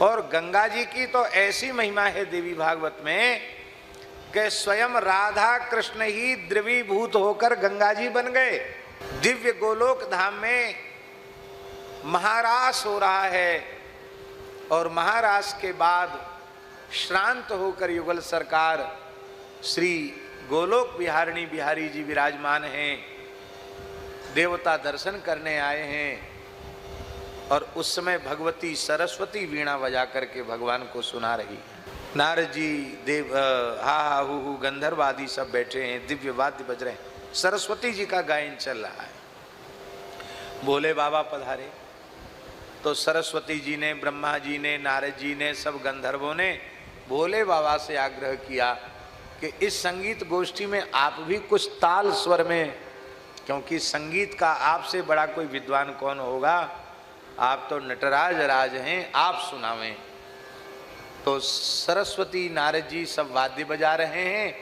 और गंगा जी की तो ऐसी महिमा है देवी भागवत में कि स्वयं राधा कृष्ण ही द्रवीभूत होकर गंगा जी बन गए। दिव्य गोलोक धाम में महारास हो रहा है और महारास के बाद श्रांत होकर युगल सरकार श्री गोलोक बिहारिणी बिहारी जी विराजमान हैं। देवता दर्शन करने आए हैं और उस समय भगवती सरस्वती वीणा बजा करके भगवान को सुना रही है। नारद जी देव हा हा हु गंधर्व आदि सब बैठे हैं, दिव्य वाद्य बज रहे हैं, सरस्वती जी का गायन चल रहा है। भोले बाबा पधारे तो सरस्वती जी ने, ब्रह्मा जी ने, नारद जी ने, सब गंधर्वों ने भोले बाबा से आग्रह किया कि इस संगीत गोष्ठी में आप भी कुछ ताल स्वर में, क्योंकि संगीत का आपसे बड़ा कोई विद्वान कौन होगा, आप तो नटराज राज हैं, आप सुनावें। तो सरस्वती नारद जी सब वाद्य बजा रहे हैं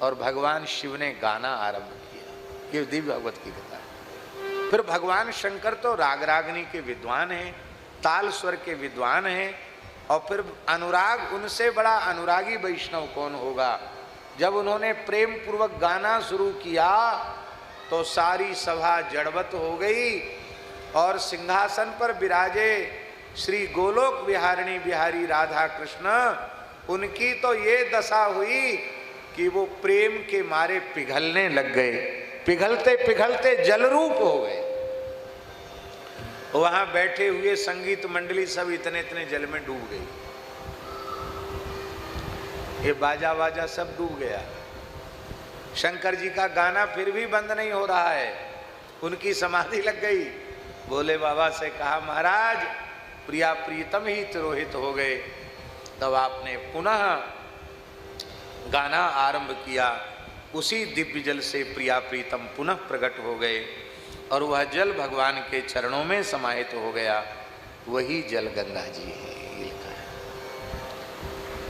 और भगवान शिव ने गाना आरंभ किया। ये दिव्य भगवत की कथा है। फिर भगवान शंकर तो राग रागनी के विद्वान हैं, ताल स्वर के विद्वान हैं, और फिर अनुराग, उनसे बड़ा अनुरागी वैष्णव कौन होगा। जब उन्होंने प्रेम पूर्वक गाना शुरू किया तो सारी सभा जड़वत हो गई और सिंहासन पर विराजे श्री गोलोक बिहारिणी बिहारी राधा कृष्ण, उनकी तो ये दशा हुई कि वो प्रेम के मारे पिघलने लग गए, पिघलते पिघलते जलरूप हो गए। वहां बैठे हुए संगीत मंडली सब इतने इतने जल में डूब गई। ये बाजा बाजा सब डूब गया। शंकर जी का गाना फिर भी बंद नहीं हो रहा है, उनकी समाधि लग गई। भोले बाबा से कहा महाराज प्रिया प्रीतम ही तिरोहित हो गए। तब आपने पुनः गाना आरंभ किया। उसी दिव्य जल से प्रिया प्रीतम पुनः प्रकट हो गए और वह जल भगवान के चरणों में समाहित हो गया। वही जल गंगा जी है।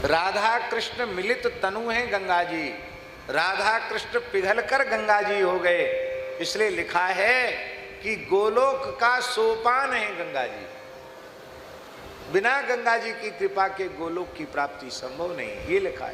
राधा कृष्ण मिलित तनु है गंगा जी, राधा कृष्ण पिघलकर गंगा जी हो गए। इसलिए लिखा है कि गोलोक का सोपान है गंगा जी। बिना गंगा जी की कृपा के गोलोक की प्राप्ति संभव नहीं, ये लिखा है।